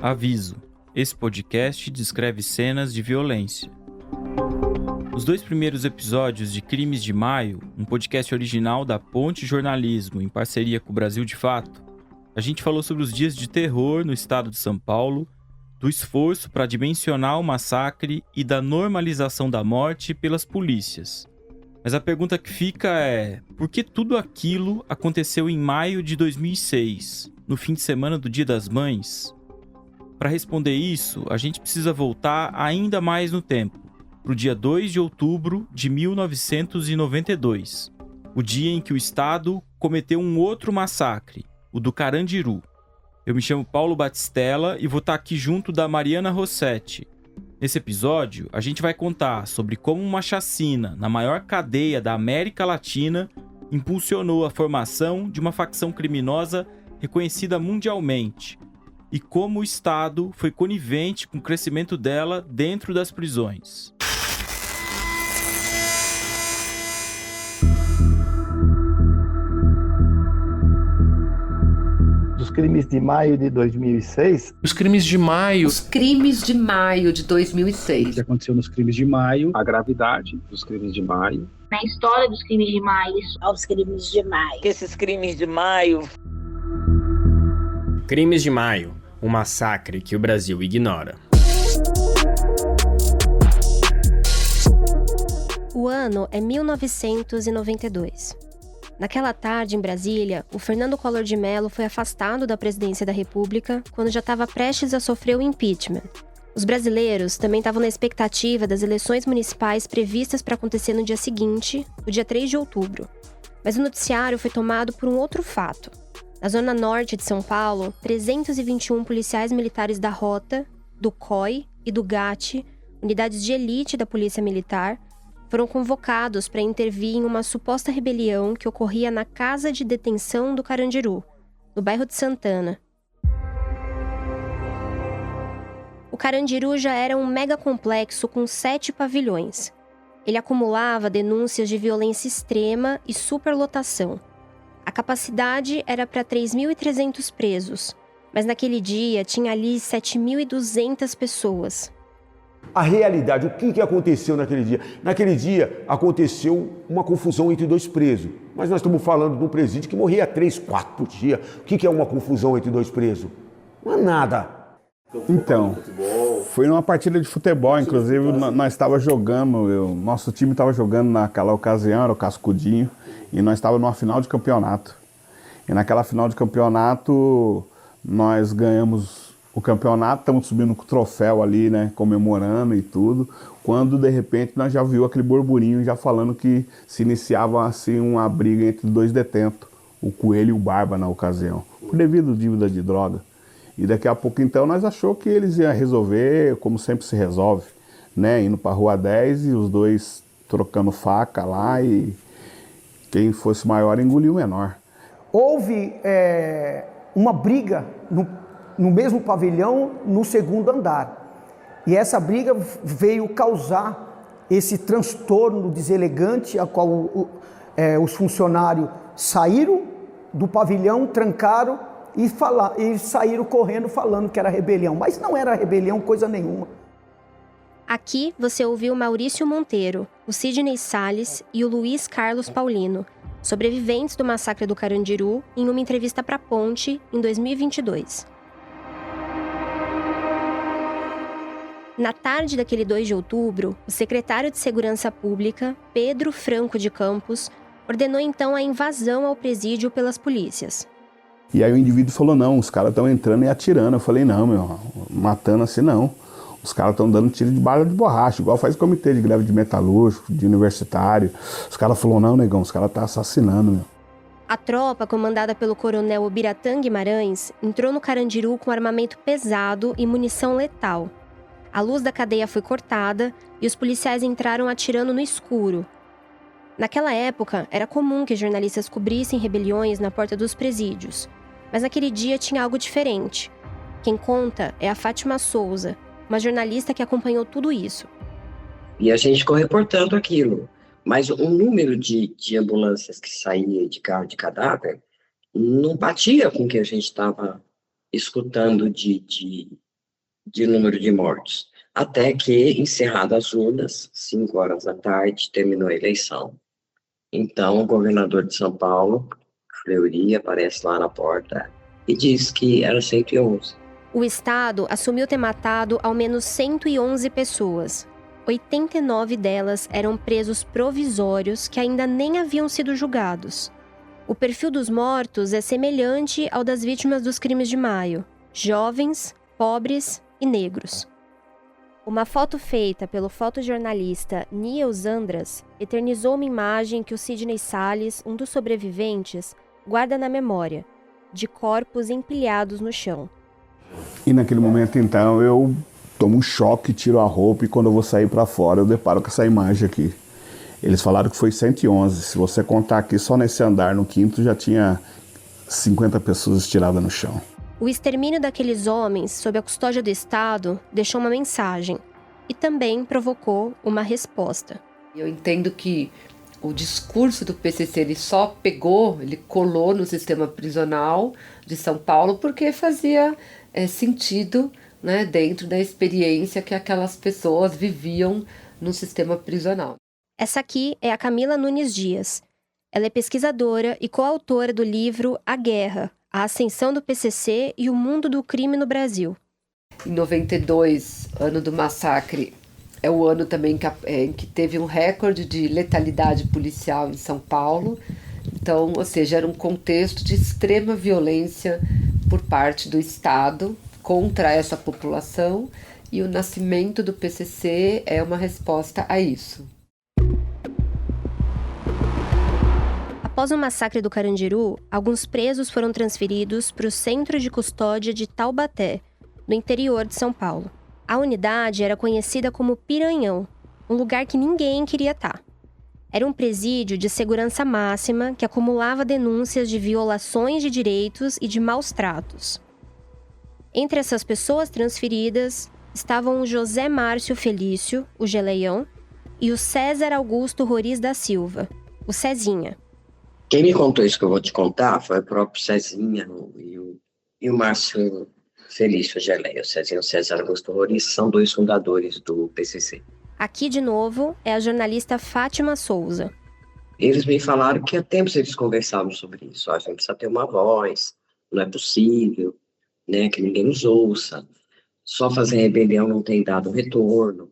Aviso: esse podcast descreve cenas de violência. Nos 2 primeiros episódios de Crimes de Maio, um podcast original da Ponte Jornalismo em parceria com o Brasil de Fato, a gente falou sobre os dias de terror no estado de São Paulo, do esforço para dimensionar o massacre e da normalização da morte pelas polícias. Mas a pergunta que fica é: por que tudo aquilo aconteceu em maio de 2006, no fim de semana do Dia das Mães? Para responder isso, a gente precisa voltar ainda mais no tempo, para o dia 2 de outubro de 1992, o dia em que o Estado cometeu um outro massacre, o do Carandiru. Eu me chamo Paulo Batistella e vou estar aqui junto da Mariana Rossetti. Nesse episódio, a gente vai contar sobre como uma chacina na maior cadeia da América Latina impulsionou a formação de uma facção criminosa reconhecida mundialmente e como o Estado foi conivente com o crescimento dela dentro das prisões. Os crimes de maio de 2006. Os crimes de maio. Os crimes de maio de 2006. O que aconteceu nos crimes de maio. A gravidade dos crimes de maio. Na história dos crimes de maio. Aos crimes de maio. Esses crimes de maio. Crimes de maio. Um massacre que o Brasil ignora. O ano é 1992. Naquela tarde, em Brasília, o Fernando Collor de Mello foi afastado da presidência da República quando já estava prestes a sofrer o impeachment. Os brasileiros também estavam na expectativa das eleições municipais previstas para acontecer no dia seguinte, o dia 3 de outubro. Mas o noticiário foi tomado por um outro fato. Na zona norte de São Paulo, 321 policiais militares da Rota, do COI e do GAT, unidades de elite da Polícia Militar, foram convocados para intervir em uma suposta rebelião que ocorria na Casa de Detenção do Carandiru, no bairro de Santana. O Carandiru já era um megacomplexo com 7 pavilhões. Ele acumulava denúncias de violência extrema e superlotação. A capacidade era para 3.300 presos, mas naquele dia tinha ali 7.200 pessoas. A realidade, o que aconteceu naquele dia? Naquele dia aconteceu uma confusão entre 2 presos. Mas nós estamos falando de um presídio que morria 3, 4 por dia. O que é uma confusão entre 2 presos? Não é nada. Então, foi numa partida de futebol, inclusive nós estávamos jogando, nosso time estava jogando naquela ocasião, era o Cascudinho, e nós estávamos numa final de campeonato. E naquela final de campeonato, nós ganhamos o campeonato, estamos subindo com o troféu ali, né, comemorando e tudo, quando de repente nós já viu aquele burburinho já falando que se iniciava assim uma briga entre 2 detentos, o Coelho e o Barba na ocasião, por devido à dívida de droga. E daqui a pouco então nós achou que eles iam resolver, como sempre se resolve, né, indo para a Rua 10 e os 2 trocando faca lá e quem fosse maior engoliu o menor. Houve uma briga no mesmo pavilhão, no 2º andar. E essa briga veio causar esse transtorno deselegante, a qual os funcionários saíram do pavilhão, trancaram e saíram correndo falando que era rebelião. Mas não era rebelião coisa nenhuma. Aqui você ouviu Maurício Monteiro, o Sidney Salles e o Luiz Carlos Paulino, sobreviventes do massacre do Carandiru, em uma entrevista para a Ponte, em 2022. Na tarde daquele 2 de outubro, o secretário de Segurança Pública, Pedro Franco de Campos, ordenou então a invasão ao presídio pelas polícias. E aí o indivíduo falou, não, os caras estão entrando e atirando. Eu falei, não, meu, matando assim não. Os caras estão dando tiro de bala de borracha, igual faz comitê de greve de metalúrgico, de universitário. Os caras falaram, não, negão, os caras estão assassinando, meu. A tropa, comandada pelo coronel Obiratã Guimarães, entrou no Carandiru com armamento pesado e munição letal. A luz da cadeia foi cortada e os policiais entraram atirando no escuro. Naquela época, era comum que jornalistas cobrissem rebeliões na porta dos presídios. Mas naquele dia tinha algo diferente. Quem conta é a Fátima Souza, uma jornalista que acompanhou tudo isso. E a gente ficou reportando aquilo. Mas o número de ambulâncias que saía de carro de cadáver não batia com o que a gente estava escutando de de número de mortos. Até que, encerradas as urnas, 5 horas da tarde, terminou a eleição. Então, o governador de São Paulo, Fleury, aparece lá na porta e diz que era 111. O Estado assumiu ter matado ao menos 111 pessoas. 89 delas eram presos provisórios que ainda nem haviam sido julgados. O perfil dos mortos é semelhante ao das vítimas dos crimes de maio: jovens, pobres e negros. Uma foto feita pelo fotojornalista Niels Andras eternizou uma imagem que o Sidney Salles, um dos sobreviventes, guarda na memória, de corpos empilhados no chão. E naquele momento, então, eu tomo um choque, tiro a roupa e quando eu vou sair para fora eu deparo com essa imagem aqui. Eles falaram que foi 111. Se você contar aqui, só nesse andar, no quinto, já tinha 50 pessoas estiradas no chão. O extermínio daqueles homens, sob a custódia do Estado, deixou uma mensagem e também provocou uma resposta. Eu entendo que o discurso do PCC ele colou no sistema prisional de São Paulo porque fazia sentido, né, dentro da experiência que aquelas pessoas viviam no sistema prisional. Essa aqui é a Camila Nunes Dias. Ela é pesquisadora e coautora do livro A Guerra, a ascensão do PCC e o mundo do crime no Brasil. Em 92, ano do massacre, é o ano também que teve um recorde de letalidade policial em São Paulo. Então, ou seja, era um contexto de extrema violência por parte do Estado contra essa população, e o nascimento do PCC é uma resposta a isso. Após o massacre do Carandiru, alguns presos foram transferidos para o Centro de Custódia de Taubaté, no interior de São Paulo. A unidade era conhecida como Piranhão, um lugar que ninguém queria estar. Era um presídio de segurança máxima que acumulava denúncias de violações de direitos e de maus tratos. Entre essas pessoas transferidas estavam o José Márcio Felício, o Geleião, e o César Augusto Roriz da Silva, o Cezinha. Quem me contou isso que eu vou te contar foi o próprio Cezinha e o Márcio Felício Geleia. O Cezinha e o César Augusto Roriz são 2 fundadores do PCC. Aqui, de novo, é a jornalista Fátima Souza. Eles me falaram que há tempos eles conversavam sobre isso. A gente precisa ter uma voz, não é possível, né, que ninguém nos ouça. Só fazer rebelião não tem dado retorno.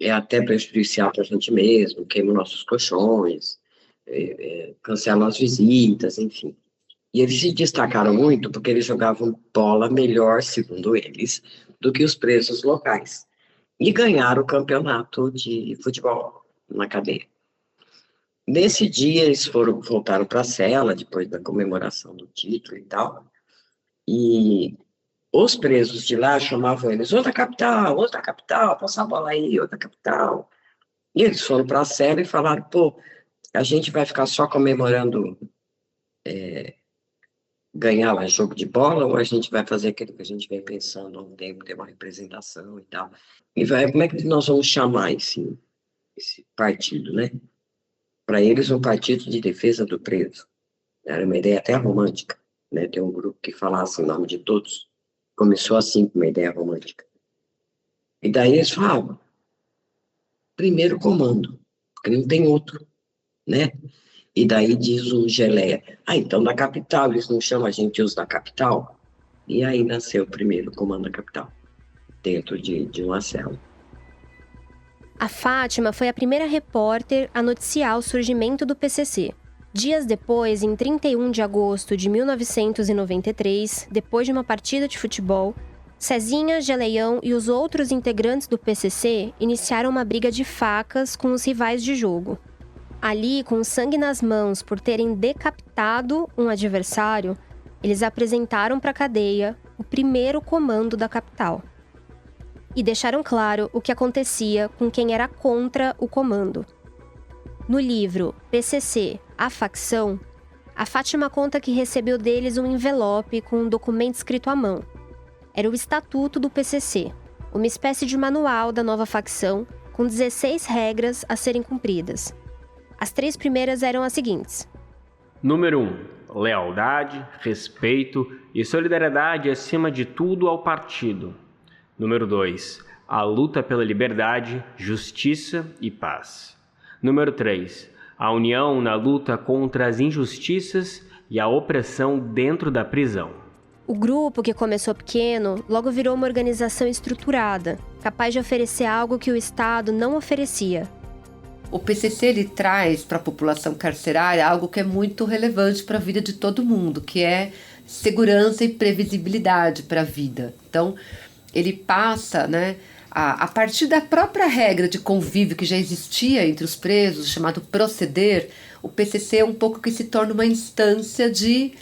É até prejudicial para a gente mesmo, queima nossos colchões, cancelam as visitas, enfim. E eles se destacaram muito porque eles jogavam bola melhor, segundo eles, do que os presos locais. E ganharam o campeonato de futebol na cadeia. Nesse dia, eles voltaram para a cela, depois da comemoração do título e tal, e os presos de lá chamavam eles, outra capital, passa a bola aí, outra capital. E eles foram para a cela e falaram, pô, a gente vai ficar só comemorando ganhar lá jogo de bola, ou a gente vai fazer aquilo que a gente vem pensando há um tempo, ter uma representação e tal. E como é que nós vamos chamar esse partido, né? Para eles, um partido de defesa do preso. Era uma ideia até romântica, né? Tem um grupo que falasse em nome de todos. Começou assim, com uma ideia romântica. E daí eles falavam, primeiro comando, porque não tem outro, né? E daí diz o Geleia, então da capital, eles não chamam a gente os da capital? E aí nasceu o primeiro comando da capital, dentro de uma cela. A Fátima foi a primeira repórter a noticiar o surgimento do PCC. Dias depois, em 31 de agosto de 1993, depois de uma partida de futebol, Cezinha, Geleião e os outros integrantes do PCC iniciaram uma briga de facas com os rivais de jogo. Ali, com sangue nas mãos por terem decapitado um adversário, eles apresentaram para a cadeia o primeiro comando da capital. E deixaram claro o que acontecia com quem era contra o comando. No livro PCC, A Facção, a Fátima conta que recebeu deles um envelope com um documento escrito à mão. Era o Estatuto do PCC, uma espécie de manual da nova facção com 16 regras a serem cumpridas. As 3 primeiras eram as seguintes. Número 1. lealdade, respeito e solidariedade acima de tudo ao partido. Número 2, a luta pela liberdade, justiça e paz. Número 3, a união na luta contra as injustiças e a opressão dentro da prisão. O grupo, que começou pequeno, logo virou uma organização estruturada, capaz de oferecer algo que o Estado não oferecia. O PCC ele traz para a população carcerária algo que é muito relevante para a vida de todo mundo, que é segurança e previsibilidade para a vida. Então, ele passa, a partir da própria regra de convívio que já existia entre os presos, chamado proceder, o PCC é um pouco que se torna uma instância de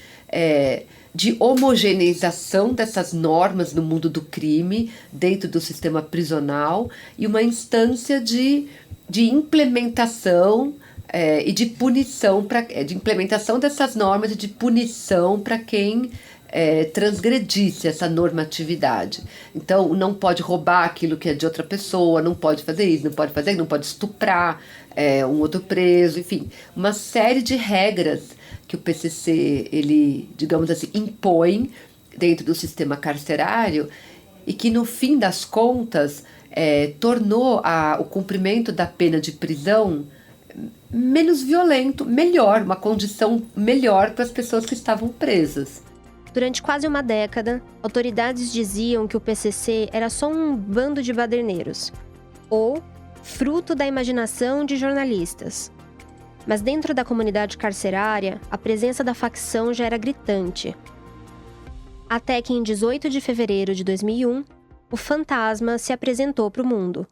homogeneização dessas normas no mundo do crime, dentro do sistema prisional, e uma instância de implementação e de punição, de implementação dessas normas e de punição para quem transgredisse essa normatividade. Então, não pode roubar aquilo que é de outra pessoa, não pode fazer isso, não pode estuprar um outro preso, enfim, uma série de regras que o PCC, ele, digamos assim, impõe dentro do sistema carcerário e que, no fim das contas, tornou o cumprimento da pena de prisão menos violento, melhor, uma condição melhor para as pessoas que estavam presas. Durante quase uma década, autoridades diziam que o PCC era só um bando de baderneiros, ou fruto da imaginação de jornalistas. Mas dentro da comunidade carcerária, a presença da facção já era gritante. Até que em 18 de fevereiro de 2001, o fantasma se apresentou para o mundo.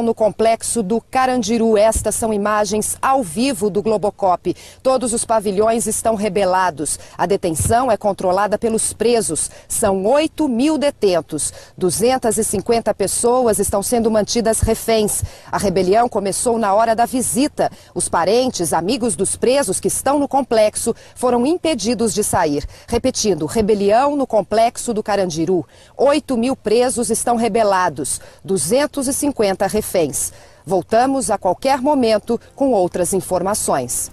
No complexo do Carandiru. Estas são imagens ao vivo do Globocop. Todos os pavilhões estão rebelados. A detenção é controlada pelos presos. São 8.000 detentos. 250 pessoas estão sendo mantidas reféns. A rebelião começou na hora da visita. Os parentes, amigos dos presos que estão no complexo foram impedidos de sair. Repetindo, rebelião no complexo do Carandiru. 8.000 presos estão rebelados. 250 reféns. Voltamos a qualquer momento com outras informações.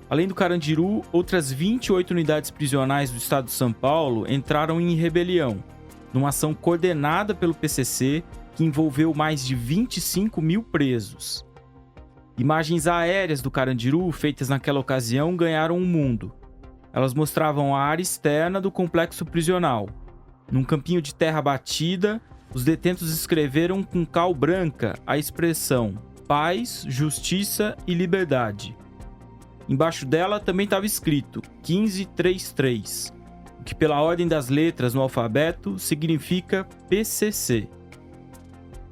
Além do Carandiru, outras 28 unidades prisionais do estado de São Paulo entraram em rebelião, numa ação coordenada pelo PCC que envolveu mais de 25.000 presos. Imagens aéreas do Carandiru feitas naquela ocasião ganharam o mundo. Elas mostravam a área externa do complexo prisional. Num campinho de terra batida, os detentos escreveram com cal branca a expressão paz, justiça e liberdade. Embaixo dela também estava escrito 1533, o que pela ordem das letras no alfabeto significa PCC.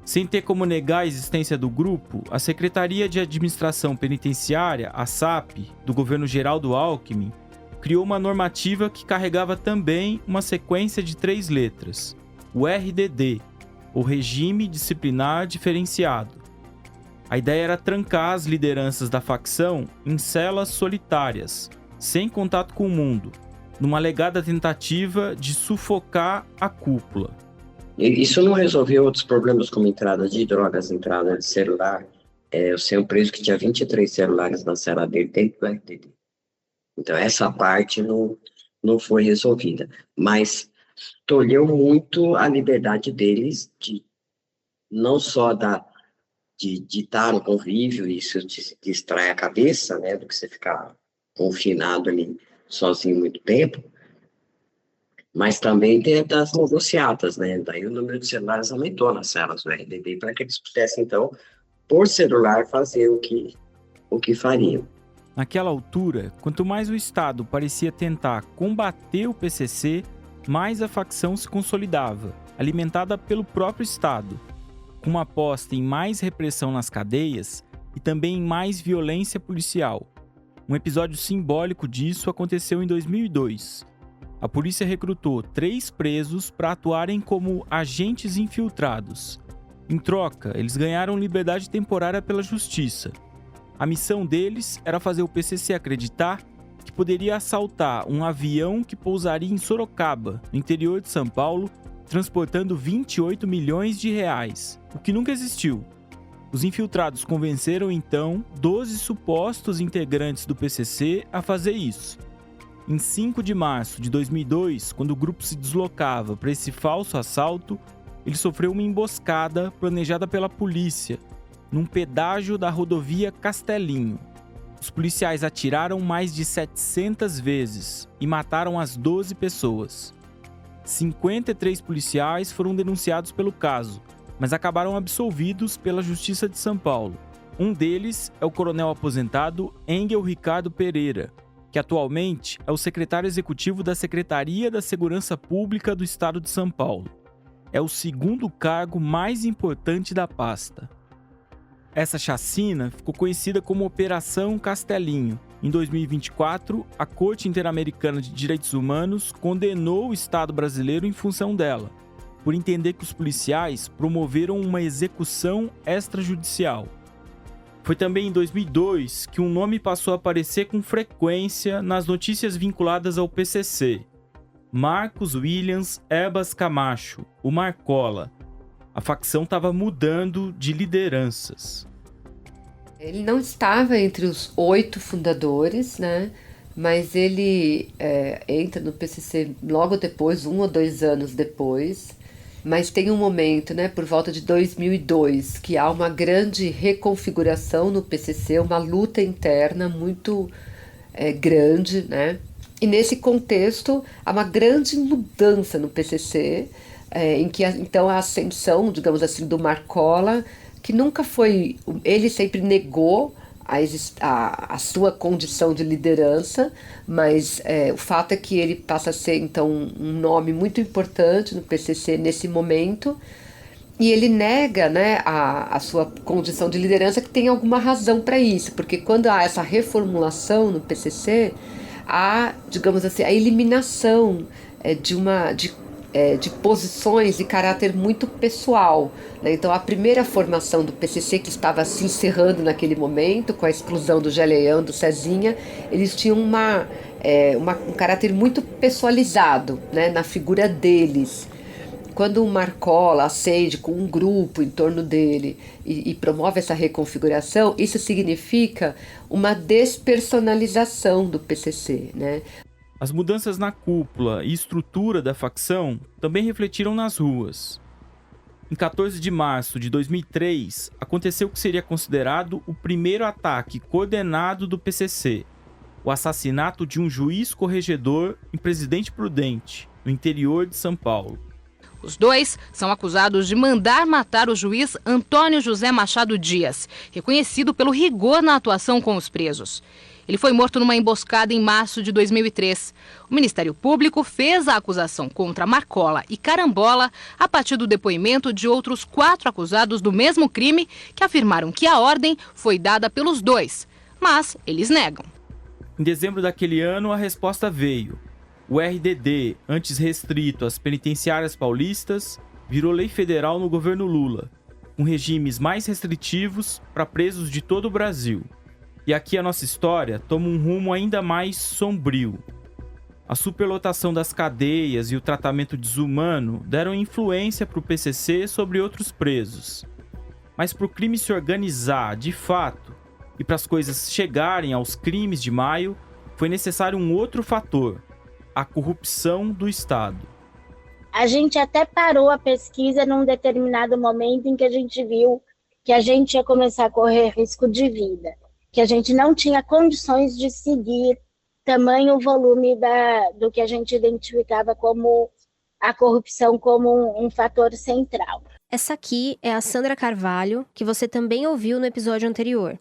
Sem ter como negar a existência do grupo, a Secretaria de Administração Penitenciária, a SAP, do governo Geraldo Alckmin, criou uma normativa que carregava também uma sequência de 3 letras, o RDD, o Regime Disciplinar Diferenciado. A ideia era trancar as lideranças da facção em celas solitárias, sem contato com o mundo, numa alegada tentativa de sufocar a cúpula. Isso não resolveu outros problemas como entrada de drogas, entrada de celular. Eu sei um preso que tinha 23 celulares na cela dele dentro do RDD. Então essa parte não foi resolvida. Mas tolheu muito a liberdade deles de não só de estar no convívio, isso distrai a cabeça, né, do que você ficar confinado ali sozinho muito tempo, mas também tem das negociatas, né, daí o número de celulares aumentou nas celas do RDD para que eles pudessem, então, por celular, fazer o que fariam. Naquela altura, quanto mais o Estado parecia tentar combater o PCC, mais a facção se consolidava, alimentada pelo próprio Estado, com uma aposta em mais repressão nas cadeias e também em mais violência policial. Um episódio simbólico disso aconteceu em 2002. A polícia recrutou 3 presos para atuarem como agentes infiltrados. Em troca, eles ganharam liberdade temporária pela justiça. A missão deles era fazer o PCC acreditar que poderia assaltar um avião que pousaria em Sorocaba, no interior de São Paulo, transportando 28 milhões de reais, o que nunca existiu. Os infiltrados convenceram então 12 supostos integrantes do PCC a fazer isso. Em 5 de março de 2002, quando o grupo se deslocava para esse falso assalto, ele sofreu uma emboscada planejada pela polícia, num pedágio da rodovia Castelinho. Os policiais atiraram mais de 700 vezes e mataram as 12 pessoas. 53 policiais foram denunciados pelo caso, mas acabaram absolvidos pela Justiça de São Paulo. Um deles é o coronel aposentado Engel Ricardo Pereira, que atualmente é o secretário executivo da Secretaria da Segurança Pública do Estado de São Paulo. É o segundo cargo mais importante da pasta. Essa chacina ficou conhecida como Operação Castelinho. Em 2024, a Corte Interamericana de Direitos Humanos condenou o Estado brasileiro em função dela, por entender que os policiais promoveram uma execução extrajudicial. Foi também em 2002 que um nome passou a aparecer com frequência nas notícias vinculadas ao PCC. Marcos Williams Ebas Camacho, o Marcola. A facção estava mudando de lideranças. Ele não estava entre os 8 fundadores, né? Mas ele entra no PCC logo depois, 1 ou 2 anos depois. Mas tem um momento, né, por volta de 2002, que há uma grande reconfiguração no PCC, uma luta interna muito grande, né? E nesse contexto, há uma grande mudança no PCC, em que então a ascensão, digamos assim, do Marcola, que nunca foi... Ele sempre negou a sua condição de liderança, mas o fato é que ele passa a ser, então, um nome muito importante no PCC nesse momento, e ele nega, né, a sua condição de liderança, que tem alguma razão para isso, porque quando há essa reformulação no PCC, há, digamos assim, a eliminação de posições de caráter muito pessoal, né? Então, a primeira formação do PCC, que estava se encerrando naquele momento, com a exclusão do Geleião, do Cezinha, eles tinham um caráter muito pessoalizado, né, na figura deles. Quando o Marcola acende com um grupo em torno dele e promove essa reconfiguração, isso significa uma despersonalização do PCC, né? As mudanças na cúpula e estrutura da facção também refletiram nas ruas. Em 14 de março de 2003, aconteceu o que seria considerado o primeiro ataque coordenado do PCC, o assassinato de um juiz corregedor em Presidente Prudente, no interior de São Paulo. Os dois são acusados de mandar matar o juiz Antônio José Machado Dias, reconhecido pelo rigor na atuação com os presos. Ele foi morto numa emboscada em março de 2003. O Ministério Público fez a acusação contra Marcola e Carambola a partir do depoimento de outros 4 acusados do mesmo crime que afirmaram que a ordem foi dada pelos dois, mas eles negam. Em dezembro daquele ano, a resposta veio. O RDD, antes restrito às penitenciárias paulistas, virou lei federal no governo Lula, com regimes mais restritivos para presos de todo o Brasil. E aqui a nossa história toma um rumo ainda mais sombrio. A superlotação das cadeias e o tratamento desumano deram influência para o PCC sobre outros presos. Mas para o crime se organizar de fato e para as coisas chegarem aos crimes de maio, foi necessário um outro fator: a corrupção do Estado. A gente até parou a pesquisa num determinado momento em que a gente viu que a gente ia começar a correr risco de vida, que a gente não tinha condições de seguir tamanho volume do que a gente identificava como a corrupção como um fator central. Essa aqui é a Sandra Carvalho, que você também ouviu no episódio anterior.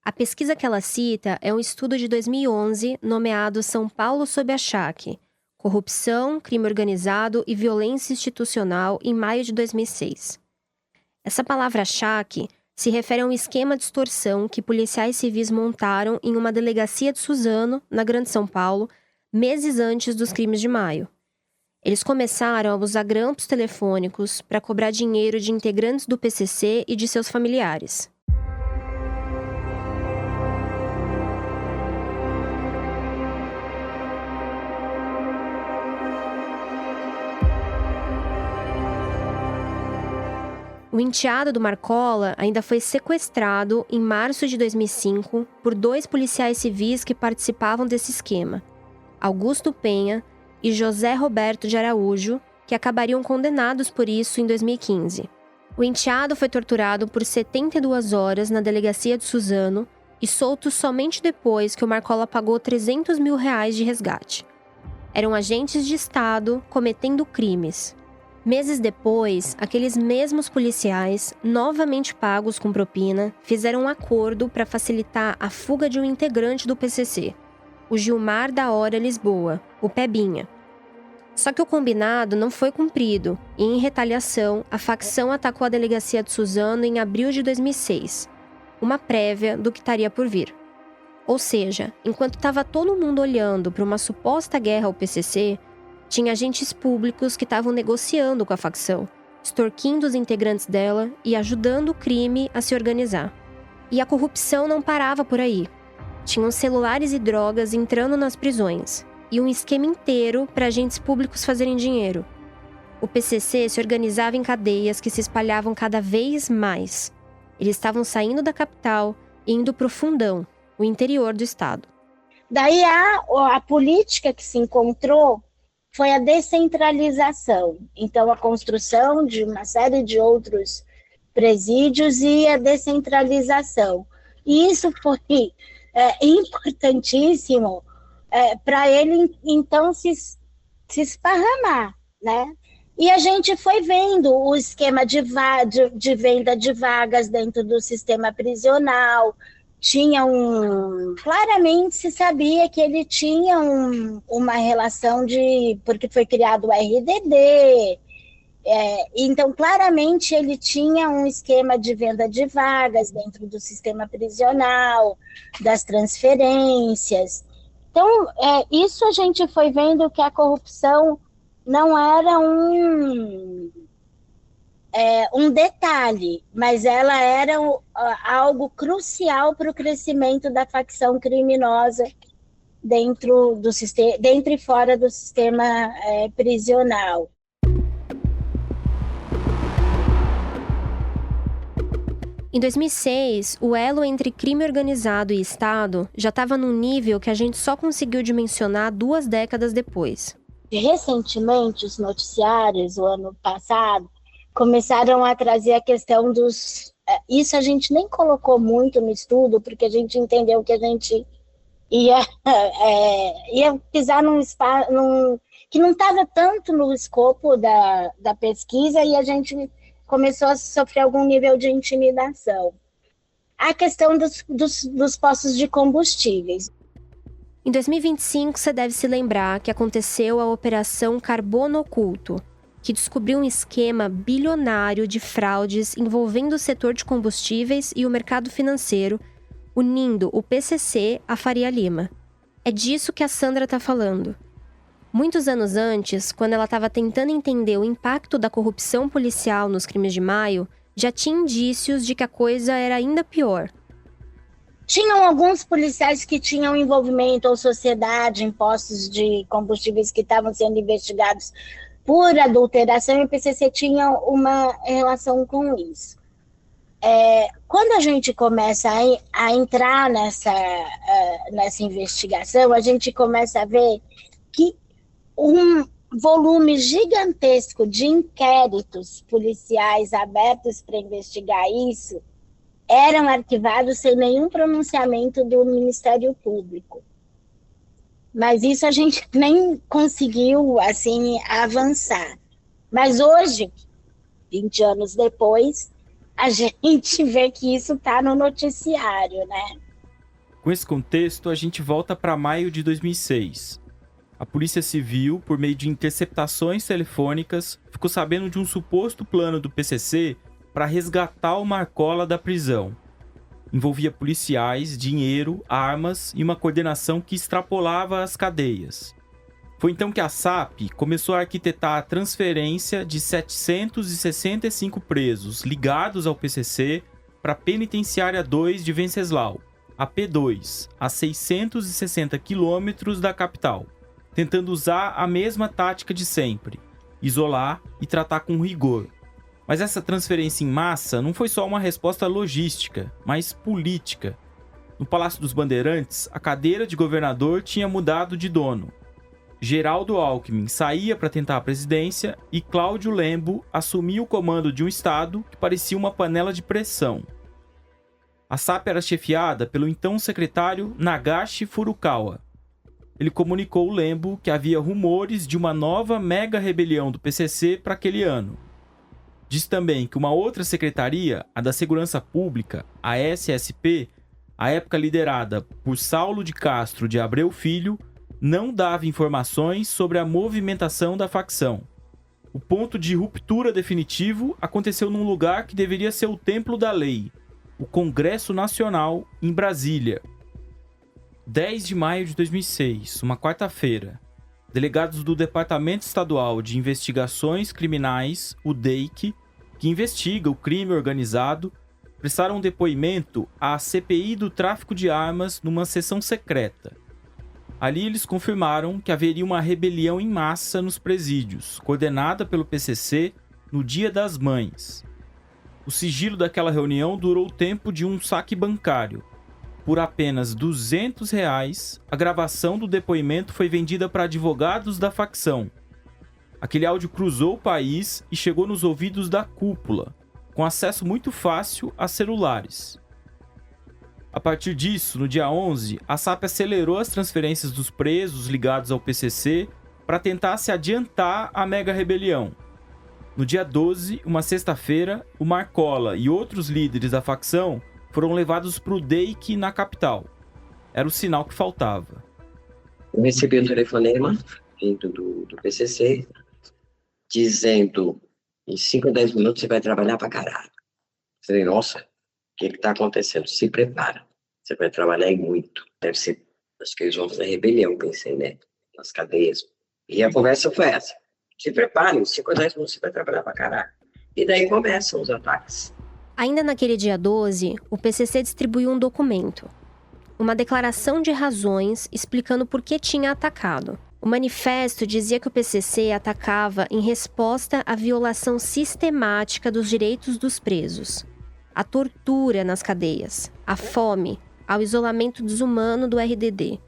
A pesquisa que ela cita é um estudo de 2011 nomeado São Paulo sob achaque: Corrupção, Crime Organizado e Violência Institucional em maio de 2006. Essa palavra achaque se refere a um esquema de extorsão que policiais civis montaram em uma delegacia de Suzano, na Grande São Paulo, meses antes dos crimes de maio. Eles começaram a usar grampos telefônicos para cobrar dinheiro de integrantes do PCC e de seus familiares. O enteado do Marcola ainda foi sequestrado em março de 2005 por 2 policiais civis que participavam desse esquema, Augusto Penha e José Roberto de Araújo, que acabariam condenados por isso em 2015. O enteado foi torturado por 72 horas na delegacia de Suzano e solto somente depois que o Marcola pagou R$300 mil de resgate. Eram agentes de Estado cometendo crimes. Meses depois, aqueles mesmos policiais, novamente pagos com propina, fizeram um acordo para facilitar a fuga de um integrante do PCC, o Gilmar da Hora Lisboa, o Pebinha. Só que o combinado não foi cumprido e, em retaliação, a facção atacou a delegacia de Suzano em abril de 2006, uma prévia do que estaria por vir. Ou seja, enquanto estava todo mundo olhando para uma suposta guerra ao PCC, tinha agentes públicos que estavam negociando com a facção, extorquindo os integrantes dela e ajudando o crime a se organizar. E a corrupção não parava por aí. Tinham celulares e drogas entrando nas prisões, e um esquema inteiro para agentes públicos fazerem dinheiro. O PCC se organizava em cadeias que se espalhavam cada vez mais. Eles estavam saindo da capital e indo para o fundão, o interior do estado. Daí a política que se encontrou foi a descentralização. Então, a construção de uma série de outros presídios e a descentralização. E isso foi importantíssimo para ele, então, se esparramar, né? E a gente foi vendo o esquema de venda de vagas dentro do sistema prisional. Claramente se sabia que ele tinha uma relação porque foi criado o RDD, então claramente ele tinha um esquema de venda de vagas dentro do sistema prisional, das transferências. Então, isso a gente foi vendo que a corrupção não era um detalhe, mas ela era algo crucial para o crescimento da facção criminosa dentro e fora do sistema prisional. Em 2006, o elo entre crime organizado e Estado já estava num nível que a gente só conseguiu dimensionar 2 décadas depois. Recentemente, os noticiários, o ano passado, começaram a trazer a questão dos... Isso a gente nem colocou muito no estudo, porque a gente entendeu que a gente ia pisar num espaço que não estava tanto no escopo da pesquisa, e a gente começou a sofrer algum nível de intimidação. A questão dos postos de combustíveis. Em 2025, você deve se lembrar que aconteceu a Operação Carbono Oculto, que descobriu um esquema bilionário de fraudes envolvendo o setor de combustíveis e o mercado financeiro, unindo o PCC à Faria Lima. É disso que a Sandra está falando. Muitos anos antes, quando ela estava tentando entender o impacto da corrupção policial nos crimes de maio, já tinha indícios de que a coisa era ainda pior. Tinham alguns policiais que tinham envolvimento ou sociedade em postos de combustíveis que estavam sendo investigados por adulteração, e o PCC tinha uma relação com isso. Quando a gente começa a entrar nessa investigação, a gente começa a ver que um volume gigantesco de inquéritos policiais abertos para investigar isso eram arquivados sem nenhum pronunciamento do Ministério Público. Mas isso a gente nem conseguiu, assim, avançar. Mas hoje, 20 anos depois, a gente vê que isso está no noticiário, né? Com esse contexto, a gente volta para maio de 2006. A Polícia Civil, por meio de interceptações telefônicas, ficou sabendo de um suposto plano do PCC para resgatar o Marcola da prisão. Envolvia policiais, dinheiro, armas e uma coordenação que extrapolava as cadeias. Foi então que a SAP começou a arquitetar a transferência de 765 presos ligados ao PCC para a Penitenciária 2 de Venceslau, a P2, a 660 quilômetros da capital, tentando usar a mesma tática de sempre: isolar e tratar com rigor. Mas essa transferência em massa não foi só uma resposta logística, mas política. No Palácio dos Bandeirantes, a cadeira de governador tinha mudado de dono. Geraldo Alckmin saía para tentar a presidência e Cláudio Lembo assumia o comando de um estado que parecia uma panela de pressão. A SAP era chefiada pelo então secretário Nagashi Furukawa. Ele comunicou ao Lembo que havia rumores de uma nova mega rebelião do PCC para aquele ano. Diz também que uma outra secretaria, a da Segurança Pública, a SSP, à época liderada por Saulo de Castro de Abreu Filho, não dava informações sobre a movimentação da facção. O ponto de ruptura definitivo aconteceu num lugar que deveria ser o templo da lei, o Congresso Nacional, em Brasília. 10 de maio de 2006, uma quarta-feira. Delegados do Departamento Estadual de Investigações Criminais, o DEIC, que investiga o crime organizado, prestaram um depoimento à CPI do tráfico de armas numa sessão secreta. Ali eles confirmaram que haveria uma rebelião em massa nos presídios, coordenada pelo PCC no Dia das Mães. O sigilo daquela reunião durou o tempo de um saque bancário. Por apenas R$200, a gravação do depoimento foi vendida para advogados da facção. Aquele áudio cruzou o país e chegou nos ouvidos da cúpula, com acesso muito fácil a celulares. A partir disso, no dia 11, a SAP acelerou as transferências dos presos ligados ao PCC para tentar se adiantar à mega rebelião. No dia 12, uma sexta-feira, o Marcola e outros líderes da facção foram levados para o DEIC na capital. Era o sinal que faltava. Eu recebi um telefonema vindo do PCC dizendo: em 5 ou 10 minutos você vai trabalhar para caralho. Falei, nossa, o que está acontecendo? Se prepara, você vai trabalhar muito. Deve ser, acho que eles vão fazer rebelião, pensei, né? Nas cadeias. E a conversa foi essa: se prepare, em 5 ou 10 minutos você vai trabalhar para caralho. E daí começam os ataques. Ainda naquele dia 12, o PCC distribuiu um documento. Uma declaração de razões explicando por que tinha atacado. O manifesto dizia que o PCC atacava em resposta à violação sistemática dos direitos dos presos, à tortura nas cadeias, à fome, ao isolamento desumano do RDD.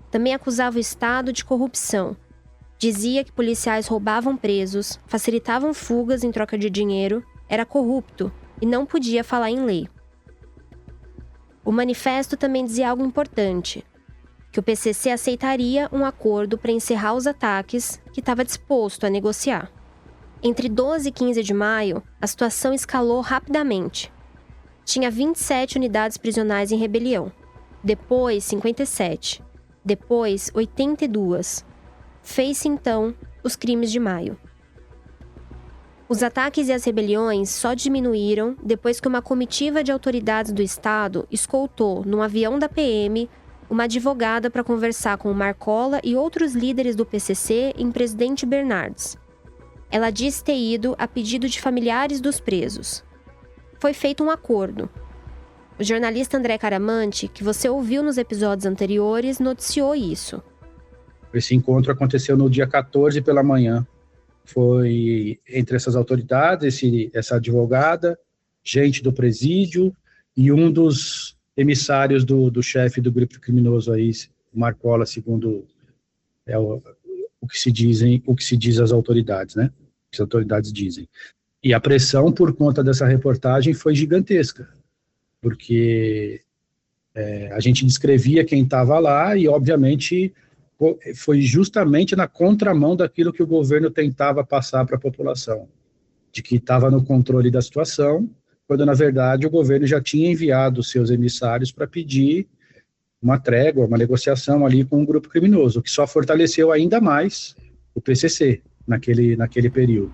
Também acusava o Estado de corrupção. Dizia que policiais roubavam presos, facilitavam fugas em troca de dinheiro, era corrupto e não podia falar em lei. O manifesto também dizia algo importante: que o PCC aceitaria um acordo para encerrar os ataques, que estava disposto a negociar. Entre 12 e 15 de maio, a situação escalou rapidamente. Tinha 27 unidades prisionais em rebelião, depois 57, depois 82. Fez-se então os crimes de maio. Os ataques e as rebeliões só diminuíram depois que uma comitiva de autoridades do Estado escoltou, num avião da PM, uma advogada para conversar com o Marcola e outros líderes do PCC em Presidente Bernardes. Ela disse ter ido a pedido de familiares dos presos. Foi feito um acordo. O jornalista André Caramante, que você ouviu nos episódios anteriores, noticiou isso. Esse encontro aconteceu no dia 14 pela manhã. Foi entre essas autoridades, essa advogada, gente do presídio e um dos emissários do chefe do grupo criminoso aí, Marcola, segundo o que se diz as autoridades, né? O que as autoridades dizem. E a pressão por conta dessa reportagem foi gigantesca, porque a gente descrevia quem estava lá e, obviamente, foi justamente na contramão daquilo que o governo tentava passar para a população, de que estava no controle da situação, quando, na verdade, o governo já tinha enviado seus emissários para pedir uma trégua, uma negociação ali com um grupo criminoso, o que só fortaleceu ainda mais o PCC naquele período.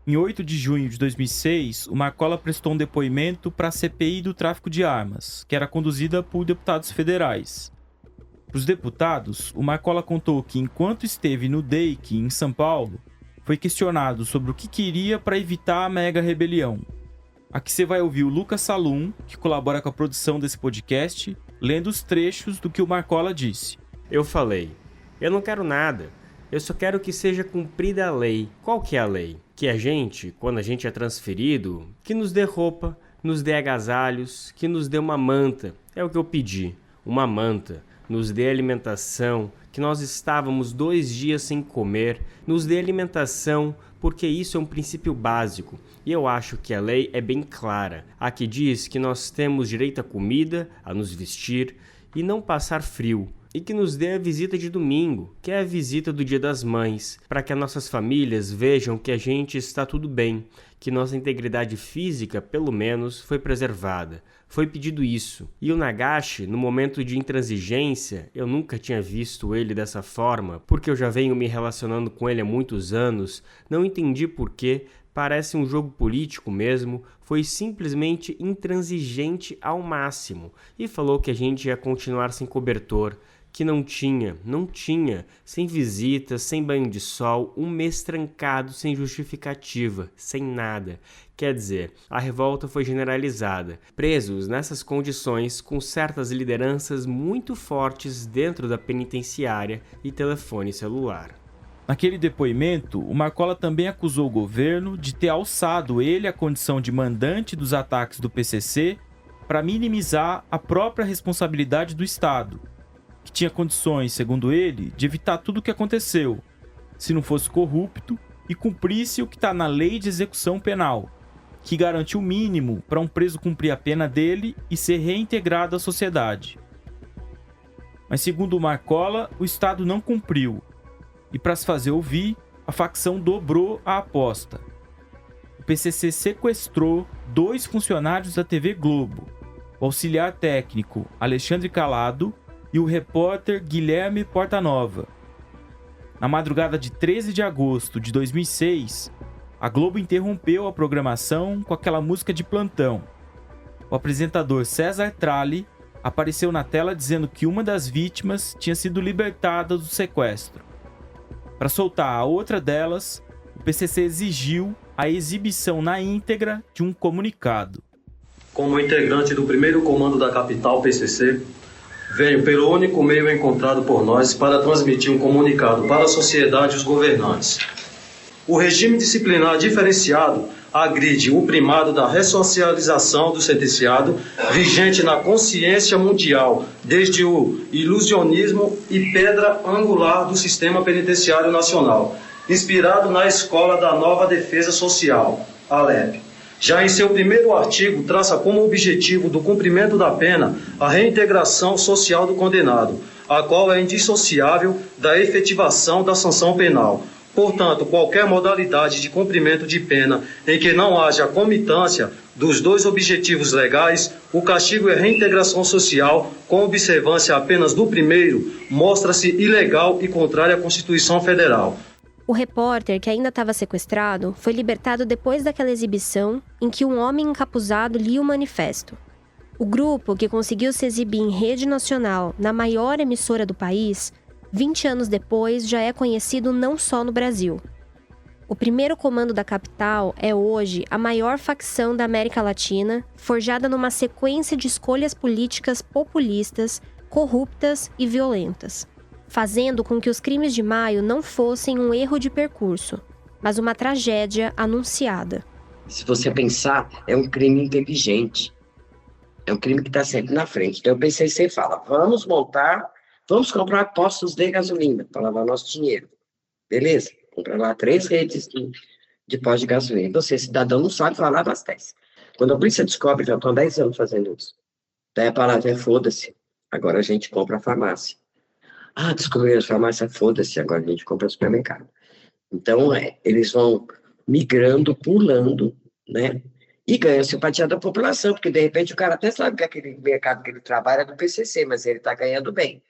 Em 8 de junho de 2006, o Marcola prestou um depoimento para a CPI do tráfico de armas, que era conduzida por deputados federais. Para os deputados, o Marcola contou que, enquanto esteve no DEIC, em São Paulo, foi questionado sobre o que queria para evitar a mega rebelião. Aqui você vai ouvir o Lucas Salum, que colabora com a produção desse podcast, lendo os trechos do que o Marcola disse. Eu falei: eu não quero nada, eu só quero que seja cumprida a lei. Qual que é a lei? Que a gente, quando a gente é transferido, que nos dê roupa, nos dê agasalhos, que nos dê uma manta. É o que eu pedi, uma manta. Nos dê alimentação, que nós estávamos 2 dias sem comer. Nos dê alimentação, porque isso é um princípio básico. E eu acho que a lei é bem clara. A que diz que nós temos direito à comida, a nos vestir e não passar frio. E que nos dê a visita de domingo, que é a visita do Dia das Mães, para que as nossas famílias vejam que a gente está tudo bem, que nossa integridade física, pelo menos, foi preservada. Foi pedido isso. E o Nagashi, no momento de intransigência, eu nunca tinha visto ele dessa forma, porque eu já venho me relacionando com ele há muitos anos, não entendi porquê, parece um jogo político mesmo, foi simplesmente intransigente ao máximo, e falou que a gente ia continuar sem cobertor, que não tinha, sem visitas, sem banho de sol, um mês trancado, sem justificativa, sem nada. Quer dizer, a revolta foi generalizada. Presos nessas condições, com certas lideranças muito fortes dentro da penitenciária e telefone celular. Naquele depoimento, o Marcola também acusou o governo de ter alçado ele à condição de mandante dos ataques do PCC para minimizar a própria responsabilidade do Estado, que tinha condições, segundo ele, de evitar tudo o que aconteceu, se não fosse corrupto e cumprisse o que está na lei de execução penal, que garante o mínimo para um preso cumprir a pena dele e ser reintegrado à sociedade. Mas segundo o Marcola, o Estado não cumpriu, e para se fazer ouvir, a facção dobrou a aposta. O PCC sequestrou 2 funcionários da TV Globo, o auxiliar técnico Alexandre Calado e o repórter Guilherme Portanova. Na madrugada de 13 de agosto de 2006, a Globo interrompeu a programação com aquela música de plantão. O apresentador César Tralli apareceu na tela dizendo que uma das vítimas tinha sido libertada do sequestro. Para soltar a outra delas, o PCC exigiu a exibição na íntegra de um comunicado. Como integrante do primeiro comando da capital PCC, venho pelo único meio encontrado por nós para transmitir um comunicado para a sociedade e os governantes. O regime disciplinar diferenciado agride o primado da ressocialização do sentenciado, vigente na consciência mundial, desde o ilusionismo e pedra angular do sistema penitenciário nacional, inspirado na Escola da Nova Defesa Social, ALEP. Já em seu primeiro artigo, traça como objetivo do cumprimento da pena a reintegração social do condenado, a qual é indissociável da efetivação da sanção penal. Portanto, qualquer modalidade de cumprimento de pena em que não haja comitância dos 2 objetivos legais, o castigo é reintegração social, com observância apenas do primeiro, mostra-se ilegal e contrário à Constituição Federal. O repórter, que ainda estava sequestrado, foi libertado depois daquela exibição em que um homem encapuzado lia o manifesto. O grupo, que conseguiu se exibir em rede nacional na maior emissora do país, 20 anos depois já é conhecido não só no Brasil. O primeiro comando da capital é hoje a maior facção da América Latina, forjada numa sequência de escolhas políticas populistas, corruptas e violentas, fazendo com que os crimes de maio não fossem um erro de percurso, mas uma tragédia anunciada. Se você pensar, é um crime inteligente. É um crime que está sempre na frente. Então o PCC fala, vamos comprar postos de gasolina para lavar nosso dinheiro. Beleza? Compra lá 3 redes de postos de gasolina. Você, cidadão, não sabe falar, abastece. Quando a polícia descobre, já estão 10 anos fazendo isso. Daí a palavra é foda-se. Agora a gente compra a farmácia. Ah, descobriram a farmácia, foda-se, agora a gente compra o supermercado. Então, eles vão migrando, pulando, né? E ganham simpatia da população, porque de repente o cara até sabe que aquele mercado que ele trabalha é do PCC, mas ele está ganhando bem.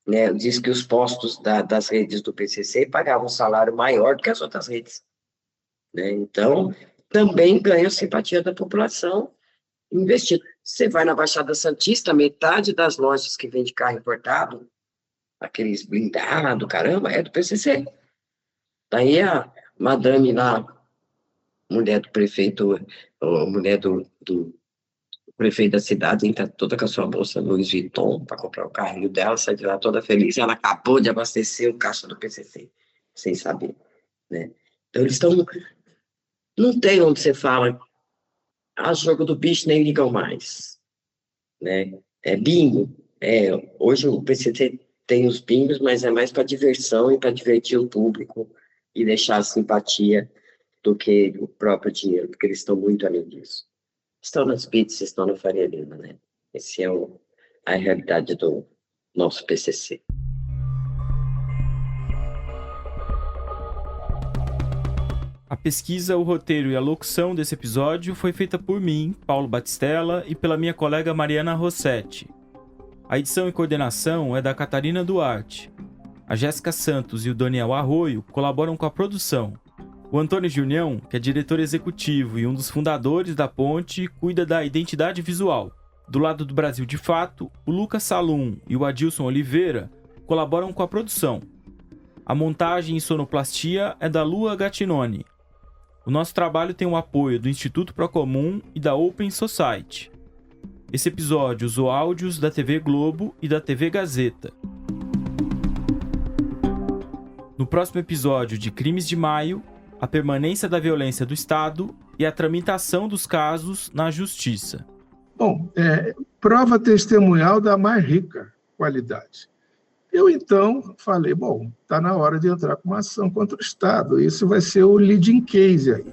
Né? Diz que os postos das redes do PCC pagavam um salário maior do que as outras redes. Né? Então, também ganham simpatia da população investindo. Você vai na Baixada Santista, metade das lojas que vende carro importado, aqueles blindados, caramba, é do PCC. Daí a madame lá, mulher do prefeito, mulher do prefeito da cidade, entra toda com a sua bolsa Louis Vuitton para comprar o carrinho dela, sai de lá toda feliz, ela acabou de abastecer o caixa do PCC, sem saber. Né? Então eles estão Não tem onde você fala, jogo do bicho nem ligam mais, né? É bingo. Hoje o PCC tem os bingos, mas é mais para diversão e para divertir o público e deixar a simpatia do que o próprio dinheiro, porque eles estão muito além disso. Estão nas pizzas, estão na Faria Lima, né? Essa é a realidade do nosso PCC. A pesquisa, o roteiro e a locução desse episódio foi feita por mim, Paulo Batistella, e pela minha colega Mariana Rossetti. A edição e coordenação é da Catarina Duarte. A Jéssica Santos e o Daniel Arroio colaboram com a produção. O Antônio Junião, que é diretor executivo e um dos fundadores da Ponte, cuida da identidade visual. Do lado do Brasil de Fato, o Lucas Salum e o Adilson Oliveira colaboram com a produção. A montagem e sonoplastia é da Lua Gattinoni. O nosso trabalho tem o apoio do Instituto Procomum e da Open Society. Esse episódio usou áudios da TV Globo e da TV Gazeta. No próximo episódio de Crimes de Maio, a permanência da violência do Estado e a tramitação dos casos na Justiça. Bom, prova testemunhal da mais rica qualidade. Eu, então, falei, está na hora de entrar com uma ação contra o Estado. Isso vai ser o leading case aí.